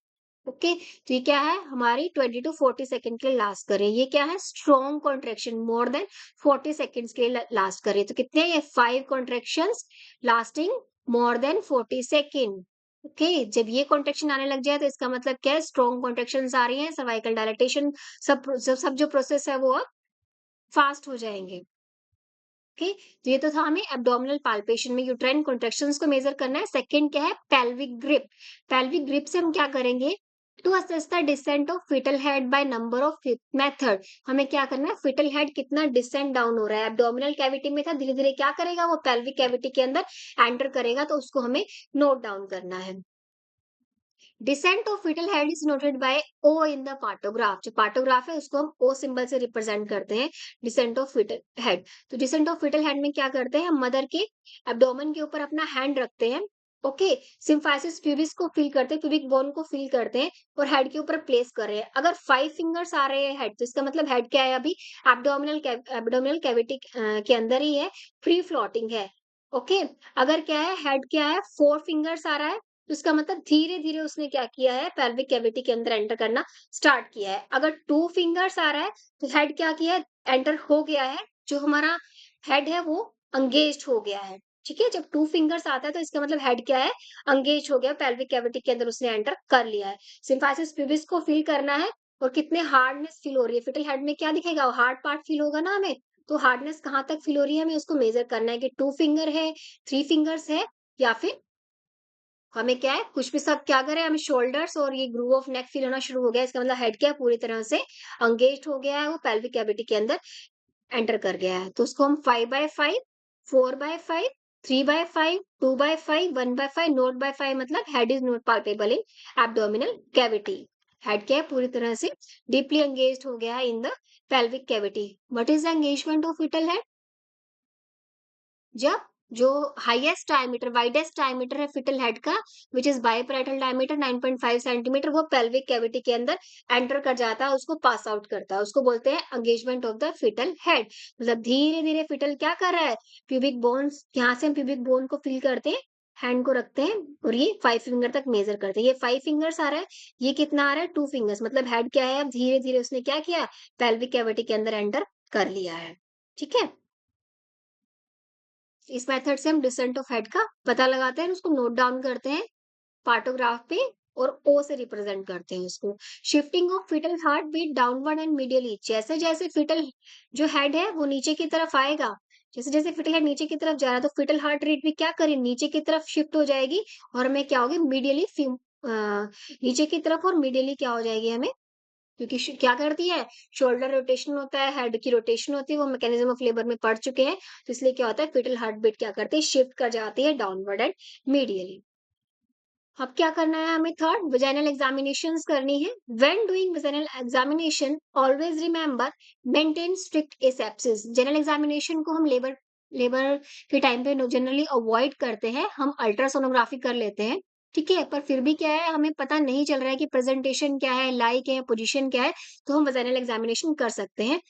ओके, तो ये क्या है, हमारी 20 टू 40 सेकंड के लिए लास्ट कर रही है। ये क्या है, strong contraction, more than 40 seconds के लिए लास्ट कर रही है। तो कितने हैं ये, 5 contractions lasting more than 40 second. Okay, जब ये कॉन्ट्रैक्शन आने लग जाए तो इसका मतलब क्या है, स्ट्रॉन्ग कॉन्ट्रैक्शंस आ रही हैं, सर्वाइकल डायलेटेशन, सब जो प्रोसेस है वो अब फास्ट हो जाएंगे। ओके, तो ये तो था हमें एब्डोमिनल पाल्पेशन में यूट्राइन कॉन्ट्रैक्शंस को मेजर करना है। सेकंड क्या है, पेल्विक ग्रिप। पेल्विक ग्रिप से हम क्या करेंगे, to assess the descent of foetal head by number of method, हमें क्या करना है, फीटल हेड कितना डिसेंट डाउन हो रहा है, एब्डोमिनल कैविटी में था, धीरे धीरे क्या करेगा, वो पेल्विक कैविटी के अंदर एंटर करेगा, तो उसको हमें नोट डाउन करना है। Descent of foetal head is noted by O in the partograph, जो पार्टोग्राफ है उसको हम ओ सिंबल से रिप्रेजेंट करते हैं, डिसेंट ऑफ फीटल हेड। तो डिसेंट ऑफ फीटल हेड में क्या करते हैं, हम मदर के एब्डोमेन के ऊपर अपना हैंड रखते हैं ओके, सिम्फाइसिस प्यूबिस को फील करते हैं, प्यूबिक बोन को फील करते हैं और हेड के ऊपर प्लेस कर रहे हैं। अगर 5 फिंगर्स आ रहे हैं हेड, तो इसका मतलब हेड क्या है अभी एब्डोमिनल कैविटी के अंदर ही है, फ्री फ्लोटिंग है। ओके, अगर क्या है हेड क्या है 4 फिंगर्स आ रहा है, तो इसका मतलब धीरे-धीरे उसने क्या किया है पेल्विक कैविटी के अंदर एंटर करना स्टार्ट किया है। अगर 2 फिंगर्स आ रहा है, तो हेड क्या किया है एंटर हो गया है, जो हमारा हेड है वो एंगेज्ड हो गया है। ठीक है, जब 2 फिंगर्स आता है तो इसका मतलब हेड क्या है एंगेज हो गया, पेल्विक कैविटी के अंदर उसने एंटर कर लिया है। सिम्फाइसिस प्यूबिस को फील करना है और कितने हार्डनेस फील हो रही है। फिटल हेड में क्या दिखेगा, हार्ड पार्ट फील होगा ना हमें, तो हार्डनेस कहाँ तक फील हो रही है हमें उसको मेजर करना है कि 2 फिंगर है, 3 फिंगर्स है, या फिर हमें क्या है कुछ भी सब क्या करें, हमें शोल्डर्स और ये ग्रूव ऑफ नेक फील होना शुरू हो गया। इसका मतलब हेड क्या है पूरी तरह से एंगेज हो गया है, वो पेल्विक कैविटी के अंदर एंटर कर गया है। तो उसको हम 5/5, 4/5, 3/5, 2/5, 1/5, नोट बाय 5 मतलब head is not palpable in abdominal cavity. Head क्या है पूरी तरह से डीपली एंगेज्ड हो गया है in the pelvic cavity. What is the engagement of foetal head? जब जो हाईएस्ट डायमीटर वाइडेस्ट डायमीटर है फिटल हेड का, which is biparietal diameter 9.5 centimetre, वो पेल्विक कैविटी के अंदर एंटर कर जाता है, उसको पास आउट करता है, उसको बोलते हैं engagement of the foetal head. मतलब धीरे धीरे फिटल क्या कर रहा है, प्यूबिक बोन्स, यहाँ से हम प्यूबिक बोन को फील करते हैं, हैंड को रखते हैं और ये 5 फिंगर तक मेजर करते हैं। ये 5 फिंगर्स आ रहा है, ये कितना आ रहा है 2 फिंगर्स, मतलब हेड क्या है अब धीरे धीरे उसने क्या किया पेल्विक कैविटी के अंदर एंटर कर लिया है। ठीक है, इस मेथड से हम डिसेंट ऑफ हेड का पता लगाते हैं, उसको नोट डाउन करते हैं पार्टोग्राफ पे और ओ से रिप्रेजेंट करते हैं उसको। Shifting of foetal heart beat downward and medially, जैसे जैसे फिटल जो हेड है वो नीचे की तरफ आएगा, जैसे जैसे फिटल हेड नीचे की तरफ जा रहा है तो फिटल हार्ट रेट भी क्या करे नीचे की तरफ शिफ्ट हो जाएगी, और हमें क्या होगी मीडियली नीचे की तरफ और मीडियली क्या हो जाएगी हमें, क्योंकि क्या करती है शोल्डर रोटेशन होता है, हेड की रोटेशन होती है, वो मैकेनिज्म ऑफ लेबर में पढ़ चुके हैं, तो इसलिए क्या होता है फिटल हार्ट बीट क्या करती है शिफ्ट कर जाती है डाउनवर्ड एंड मीडियली। अब क्या करना है हमें, थर्ड वेजाइनल एग्जामिनेशंस करनी है। When doing vaginal examination always remember maintain strict asepsis. General examination को हम लेबर लेबर के टाइम पे जनरली अवॉइड करते हैं, हम अल्ट्रासोनोग्राफी कर लेते हैं, ठीक है, पर फिर भी क्या है हमें पता नहीं चल रहा है कि प्रेजेंटेशन क्या है, लाइक है, पोजीशन क्या है, तो हम वेजाइनल एग्जामिनेशन कर सकते हैं।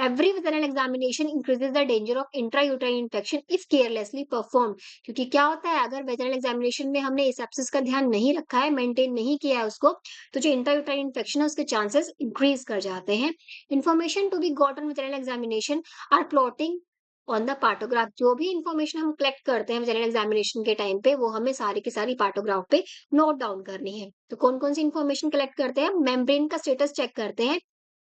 Every vaginal examination increases the danger of intrauterine infection if carelessly perform. क्योंकि क्या होता है अगर वेजनल एग्जामिनेशन में हमने एसेप्सिस का ध्यान नहीं रखा है, मेंटेन नहीं किया है उसको, तो जो इंट्रायूटाइन इन्फेक्शन है उसके चांसेस इंक्रीज कर जाते हैं। Information to be got on vaginal examination are plotting on the partograph. जो भी इंफॉर्मेशन हम कलेक्ट करते हैं वेजनल एग्जामिनेशन के टाइम पे वो हमें सारी की सारी पार्टोग्राफ पे नोट डाउन करनी है। तो कौन कौन सी इंफॉर्मेशन कलेक्ट करते हैं, मेम्ब्रेन का स्टेटस चेक करते हैं,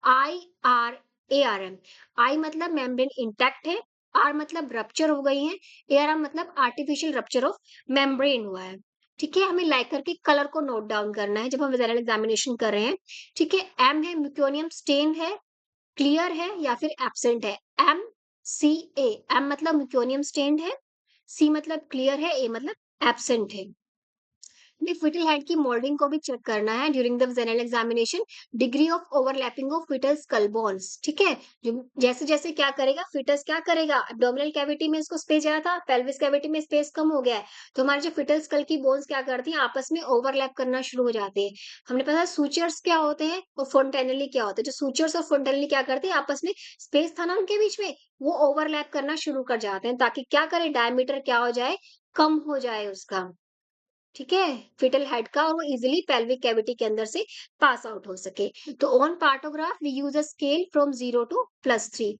IRARM। आई मतलब मेम्ब्रेन इंटैक्ट है, आर मतलब रप्चर हो गई है, ARM मतलब आर्टिफिशियल रप्चर ऑफ मेम्ब्रेन हुआ है। ठीक है, हमें लाइकर के कलर को नोट डाउन करना है जब हम वेजाइनल एग्जामिनेशन कर रहे हैं। ठीक है, एम है म्यूकोनियम स्टेन है, क्लियर है या फिर एब्सेंट है। MCA, एम मतलब म्यूकोनियम स्टेन है, सी मतलब क्लियर है, ए मतलब एब्सेंट है। फिटल हेड की मोल्डिंग को भी चेक करना है during the vaginal examination. Degree of overlapping of foetal skull bones, ठीक है, जो जैसे जैसे क्या करेगा फिटस क्या करेगा एब्डोमिनल कैविटी में इसको स्पेस ज्यादा था, पेल्विस कैविटी में स्पेस कम हो गया है, तो हमारे जो फिटल स्कल की बोन्स क्या करती हैं आपस में ओवरलैप करना शुरू हो जाती है। हमने पता सूचर्स क्या होते हैं और फोंटेनली क्या होते हैं, जो सूचर्स और फोंटेनली क्या करते हैं आपस में स्पेस था ना उनके बीच में, वो ओवरलैप करना शुरू कर जाते हैं ताकि क्या करे डायमीटर क्या हो जाए कम हो जाए उसका। ठीक है, फिटल हेड का, और वो इजिली पेल्विक कैविटी के अंदर से पास आउट हो सके। तो on partograph we use a scale from 0 to +3।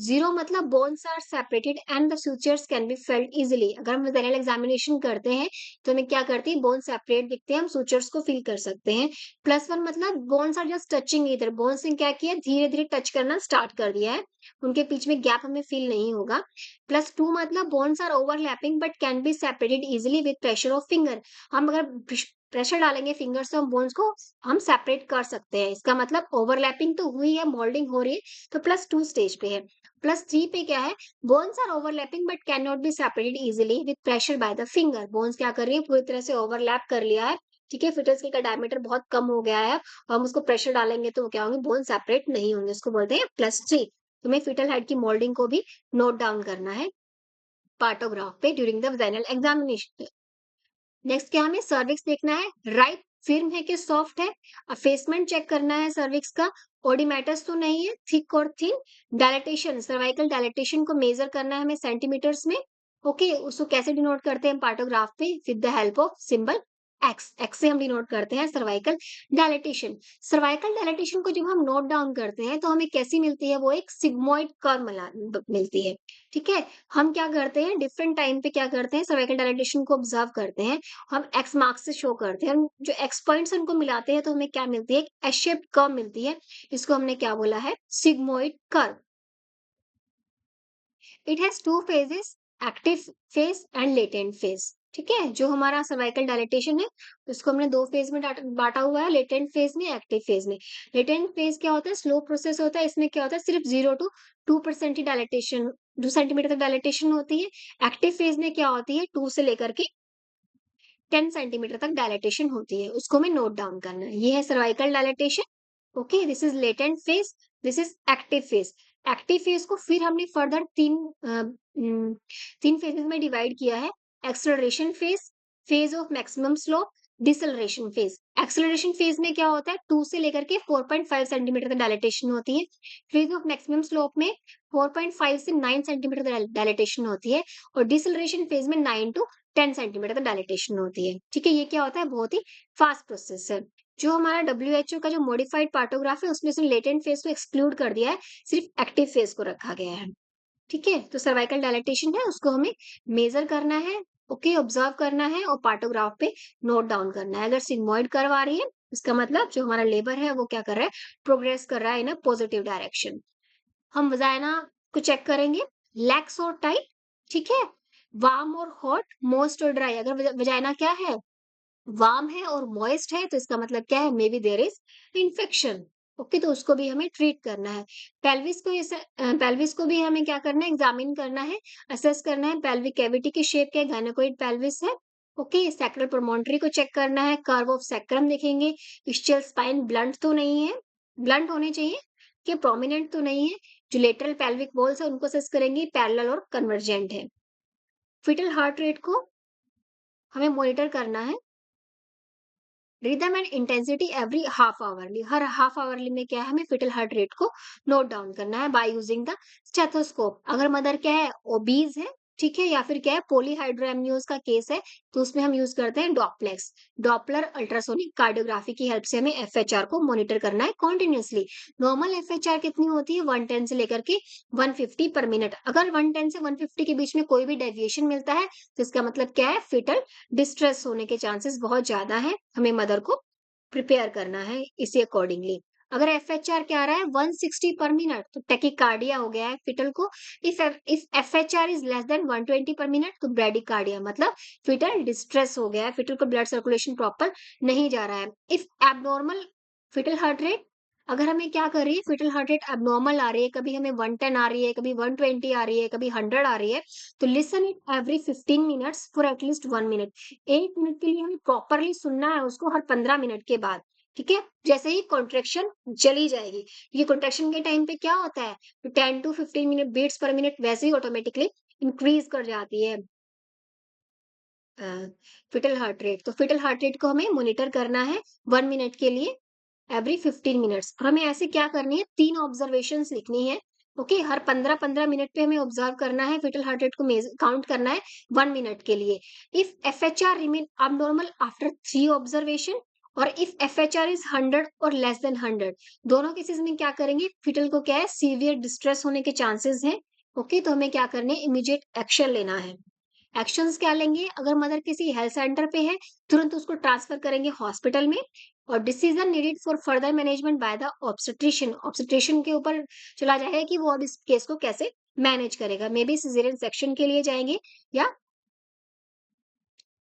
0 मतलब bones are separated and the sutures can be felt easily. अगर हम वेजाइनल एग्जामिनेशन करते हैं तो हमें क्या करती है बोन सेपरेट दिखते हैं, हम सूचर्स को फील कर सकते हैं। +1 मतलब बोन्स आर जस्ट टचिंग, इधर बोन्स ने क्या किया धीरे धीरे टच करना स्टार्ट कर दिया है, उनके बीच में गैप हमें फील नहीं होगा। +2 मतलब bones are overlapping but can be separated easily with pressure of finger. हम अगर प्रेशर डालेंगे फिंगर से हम बोन्स को हम सेपरेट कर सकते हैं। इसका मतलब ओवरलैपिंग तो हुई है, मोल्डिंग हो रही है, तो +2 स्टेज पे है। +3 पे क्या है, bones are overlapping but can not be separated easily with pressure by the finger. Bones क्या कर रही है पूरी तरह से ओवरलैप कर लिया है, ठीक है, फिटस का डायमीटर बहुत कम हो गया है, और हम उसको प्रेशर डालेंगे तो क्या होंगे बोन सेपरेट नहीं होंगे, उसको बोलते हैं +3। तुम्हें फिटल हेड की मोल्डिंग को भी नोट डाउन करना है पार्टोग्राफ पे during the vaginal examination. Next क्या हमें सर्विक्स देखना है, राइट फिर्म है कि सॉफ्ट है, अफेसमेंट चेक करना है सर्विक्स का, ओडिमेटस तो नहीं है, थिक और थिन, डायलेटेशन सर्वाइकल डायलेटेशन को मेजर करना है हमें सेंटीमीटर्स में। ओके, उसको कैसे डिनोट करते हैं पार्टोग्राफ पे, with the help of symbol x, x से हम डिनोट करते हैं सर्वाइकल डायलेटेशन। सर्वाइकल डायलेटेशन को जब हम नोट डाउन करते हैं तो हमें कैसी मिलती है, वो एक सिग्मोइड कर्व मिलती है। ठीक है, हम क्या करते हैं डिफरेंट टाइम पे क्या करते हैं, सर्वाइकल डायलेटेशन को ऑब्जर्व करते हैं, हम एक्स मार्क से शो करते हैं, हम जो एक्स पॉइंट्स उनको मिलाते हैं तो हमें क्या मिलती है, एक एस शेप्ड कर्व मिलती है। इसको हमने क्या बोला है, sigmoid curve. It has two phases, active phase and latent phase. ठीक है, जो हमारा सर्वाइकल डायलेटेशन है उसको हमने दो फेज में बांटा हुआ है, लेटेंट फेज में, एक्टिव फेज में। लेटेंट फेज क्या होता है, स्लो प्रोसेस होता है, इसमें क्या होता है, सिर्फ 0 to 2% ही डायलेटेशन, 2 सेंटीमीटर तक डायलेटेशन होती है। एक्टिव फेज में क्या होती है, 2 से लेकर के 10 सेंटीमीटर तक डायलेटेशन होती है, उसको हमें नोट डाउन करना है। ये है cervical dilatation. Okay, this is latent phase, this is active phase. Active phase को फिर हमने फर्दर तीन फेजेस में डिवाइड किया है, acceleration phase, phase of maximum slow, deceleration phase. Acceleration phase में क्या होता है, 2 से लेकर के 4.5 सेंटीमीटर तक डायलेटेशन होती है। फेज ऑफ मैक्सिमम स्लोप में 4.5 से 9 सेंटीमीटर तक डायलेटेशन होती है, और डिसलरेशन फेज में 9 to 10 सेंटीमीटर तक डायलेटेशन होती है। ठीक है, ये क्या होता है, बहुत ही फास्ट प्रोसेस है। जो हमारा WHO का जो मॉडिफाइड पार्टोग्राफ है उसमें उसने लेटेंट फेज को एक्सक्लूड कर दिया है, सिर्फ एक्टिव फेज को रखा गया है। ठीक है, तो सर्वाइकल डायलेटेशन है उसको हमें मेजर करना है, ओके, ऑब्जर्व करना है और पार्टोग्राफ पे नोट डाउन करना है। अगर सिग्मोइड कर्व आ रही है इसका मतलब जो हमारा लेबर है वो क्या कर रहा है, प्रोग्रेस कर रहा है इन अ पॉजिटिव डायरेक्शन। हम वजाइना को चेक करेंगे, लैक्स और टाइट। ठीक है, वार्म और हॉट, मोस्ट और ड्राई। अगर वजाइना क्या है, वार्म है और मॉइस्ट है तो इसका मतलब क्या है, may be there is infection. Okay, तो उसको भी हमें ट्रीट करना है। पेल्विस को इसे पेल्विस को भी हमें क्या करना है, एग्जामिन करना है, असेस करना है, पेल्विक कैविटी की शेप क्या है, गायनेकोइड पेल्विस है। ओके, सैक्रल प्रोमोनटरी को चेक करना है, कर्व ऑफ सैक्रम देखेंगे, इस्चियल स्पाइन ब्लंट तो नहीं है, ब्लंट होने चाहिए कि प्रोमिनेंट तो नहीं है। जो लेटरल पेल्विक वॉल्स है उनको असेस करेंगे, पैरेलल और कन्वर्जेंट है। फिटल हार्ट रेट को हमें मॉनिटर करना है, rhythm and intensity every half hourly, her half hourly में क्या है, हमें फिटल हार्ट रेट को नोट डाउन करना है बाय यूजिंग द स्टेथोस्कोप। अगर मदर क्या है, ओबीज है, ठीक है, या फिर क्या है, पॉलीहाइड्रोएमनियोज का केस है, तो उसमें हम यूज करते हैं डॉप्लेक्स, डॉपलर अल्ट्रासोनिक कार्डियोग्राफी की हेल्प से हमें एफएचआर को मॉनिटर करना है कॉन्टिन्यूसली। नॉर्मल एफएचआर कितनी होती है, 110 से लेकर के 150 पर मिनट। अगर 110 से 150 के बीच में कोई भी डेविएशन मिलता है तो इसका मतलब क्या है, फिटल डिस्ट्रेस होने के चांसेस बहुत ज्यादा है, हमें मदर को प्रिपेयर करना है इसी अकॉर्डिंगली। अगर एफएचआर क्या आ रहा है, 160 पर मिनट, तो टेकिकार्डिया हो गया है फिटल को। If FHR is less than 120 per minute तो ब्रेडिकार्डिया, मतलब फिटल डिस्ट्रेस हो गया है, फिटल को ब्लड सर्कुलेशन प्रॉपर नहीं जा रहा है। If abnormal foetal heart rate, अगर हमें क्या कर रही है, फिटल हार्ट रेट एबनॉर्मल आ रही है, कभी हमें 110 आ रही है, कभी 120 आ रही है, कभी 100 आ रही है, तो listen it every 15 minutes for at least 1 minute. 1 minute के लिए हमें प्रॉपरली सुनना है उसको, हर 15 मिनट के बाद। ठीक है, जैसे ही कॉन्ट्रेक्शन चली जाएगी, ये कॉन्ट्रेक्शन के टाइम पे क्या होता है, तो 10 to 15 minute beats per minute वैसे ही ऑटोमेटिकली इंक्रीज कर जाती है फिटल हार्ट रेट। तो फिटल हार्ट रेट को हमें मॉनिटर करना है 1 मिनट के लिए एवरी 15 मिनट्स। और हमें ऐसे क्या करनी है, 3 ऑब्जर्वेशन लिखनी है। ओके, हर 15-15 मिनट पे हमें ऑब्जर्व करना है, फिटल हार्ट रेट को काउंट करना है 1 मिनट के लिए। If FHR remain abnormal after 3 observation, और if FHR is 100 or less than 100, दोनों केसेस में क्या करेंगे, फिटल को क्या है, सीवियर डिस्ट्रेस होने के चांसेस हैं। ओके, तो हमें क्या करना है, इमीडिएट एक्शन लेना है। एक्शंस क्या लेंगे, अगर मदर किसी हेल्थ सेंटर पे है तुरंत उसको ट्रांसफर करेंगे हॉस्पिटल में। और decision needed for further management by the obstetrician, obstetrician के ऊपर चला जाएगा कि वो अब इस केस को कैसे मैनेज करेगा, मे बी सिजेरियन सेक्शन के लिए जाएंगे या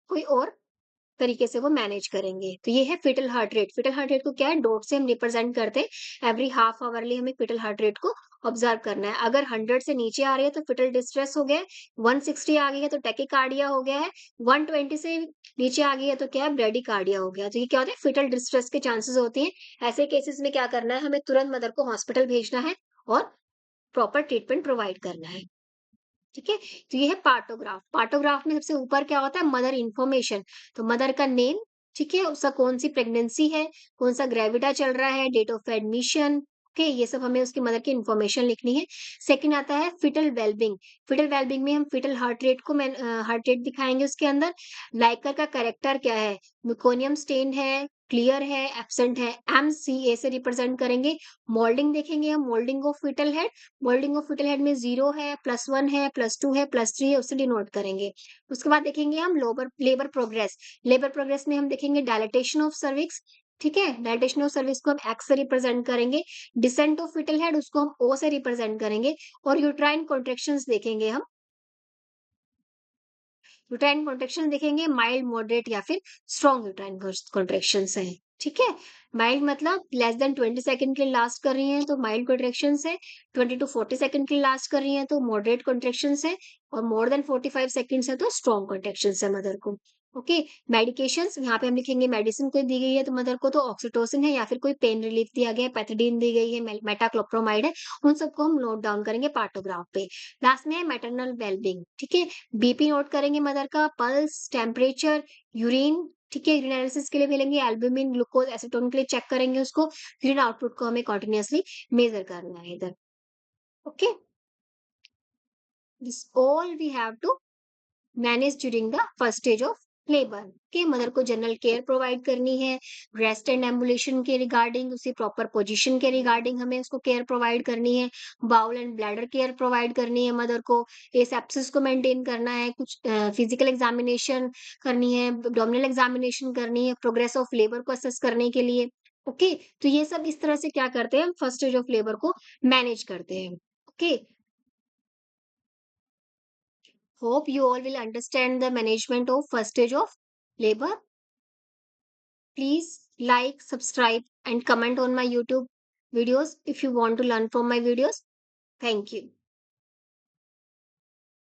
कोई और तरीके से वो मैनेज करेंगे। तो ये है foetal heart rate. Foetal heart rate को क्या है, डॉट से हम रिप्रेजेंट करते हैं, एवरी हाफ आवरली हमें फिटल हार्ट रेट को ऑब्जर्व करना है। अगर 100 से नीचे आ रही है तो फिटल डिस्ट्रेस हो गया है, 160 आ गई है तो टेकिकार्डिया हो गया है, 120 से नीचे आ गई है तो क्या है, ब्रेडिकार्डिया हो गया। तो ये क्या होता है, फिटल डिस्ट्रेस के चांसेस होते हैं। ऐसे केसेस में क्या करना है, हमें तुरंत मदर को हॉस्पिटल भेजना है और प्रॉपर ट्रीटमेंट प्रोवाइड करना है। ठीक है? तो ये है पार्टोग्राफ। पार्टोग्राफ में सबसे ऊपर क्या होता है? Mother information. तो मदर का नेम, ठीक है? उसका कौन-सी प्रेगनेंसी है, कौन-सा ग्रेविडा चल रहा है, डेट ऑफ एडमिशन, ओके? ये सब हमें उसकी मदर की इन्फॉर्मेशन लिखनी है। सेकंड आता है फीटल वेल-बीइंग। फीटल वेल-बीइंग में हम फीटल हार्ट रेट को हार्ट रेट दिखाएँगे उसके अंदर। लाइकर का कैरेक्टर क्या है? मेकोनियम स्टेन है, क्लियर है, एब्सेंट है, एमसीए से रिप्रेजेंट करेंगे। मोल्डिंग देखेंगे हम, moulding of foetal head. Moulding of foetal head में 0 है, +1 है, +2 है, +3 है, उससे डिनोट करेंगे। उसके बाद देखेंगे हम लोबर लेबर प्रोग्रेस। लेबर प्रोग्रेस में हम देखेंगे डायलेटेशन ऑफ सर्विक्स, ठीक है? डायलेटेशन ऑफ सर्विक्स को हम एक्स से रिप्रेजेंट करेंगे। डिसेंट ऑफ फीटल हेड उसको हम ओ से रिप्रेजेंट करेंगे और यूट्राइन कॉन्ट्रैक्शंस देखेंगे हम। यूट्राइन कॉन्ट्रैक्शन देखेंगे माइल्ड, मॉडरेट या फिर स्ट्रॉन्ग यूट्राइन कॉन्ट्रैक्शंस हैं, ठीक है? माइल्ड मतलब लेस देन 20 सेकंड के लिए लास्ट कर रही हैं तो माइल्ड कॉन्ट्रैक्शंस है, 20 टू 40 सेकंड के लिए लास्ट कर रही हैं तो मॉडरेट कॉन्ट्रैक्शंस है और मोर देन 45 सेकंड्स है तो स्ट्रॉन्ग कॉन्ट्रैक्शंस है मदर को। ओके, मेडिकेशंस यहाँ पे हम लिखेंगे मेडिसिन कोई दी गई है तो मदर को तो ऑक्सीटोसिन है या फिर कोई पेन रिलीफ दिया गया है, पैथिडीन दी गई है, मेटाक्लोप्रोमाइड है, उन सबको हम नोट डाउन करेंगे पार्टोग्राफ पे। लास्ट में है मैटरनल वेलबींग, ठीक है? बीपी नोट करेंगे मदर का, पल्स, टेम्परेचर, यूरिन, ठीक है? यूरिन एनालिसिस के लिए भी लेंगे, एल्ब्यूमिन, ग्लूकोज, एसीटोन के लिए चेक करेंगे उसको, यूरिन आउटपुट को हमें कंटीन्यूअसली मेजर करना है इधर। Okay, this all we have to manage during the first stage of labour. के मदर को जनरल केयर प्रोवाइड करनी है, रेस्ट एंड एम्बुलेशन के रिगार्डिंग, उसी प्रॉपर पोजीशन के रिगार्डिंग हमें उसको केयर प्रोवाइड करनी है, bowel and bladder care provide करनी है मदर को, एसेप्सिस को मेंटेन करना है, कुछ फिजिकल एग्जामिनेशन करनी है, एब्डोमिनल एग्जामिनेशन करनी है, प्रोग्रेस ऑफ लेबर को असेस करने के लिए। ओके, तो ये सब इस तरह से क्या करते हैं हम फर्स्ट स्टेज ऑफ लेबर को मैनेज करते हैं। Okay, hope you all will understand the management of first stage of labor. Please like, subscribe and comment on my YouTube videos if you want to learn from my videos. Thank you.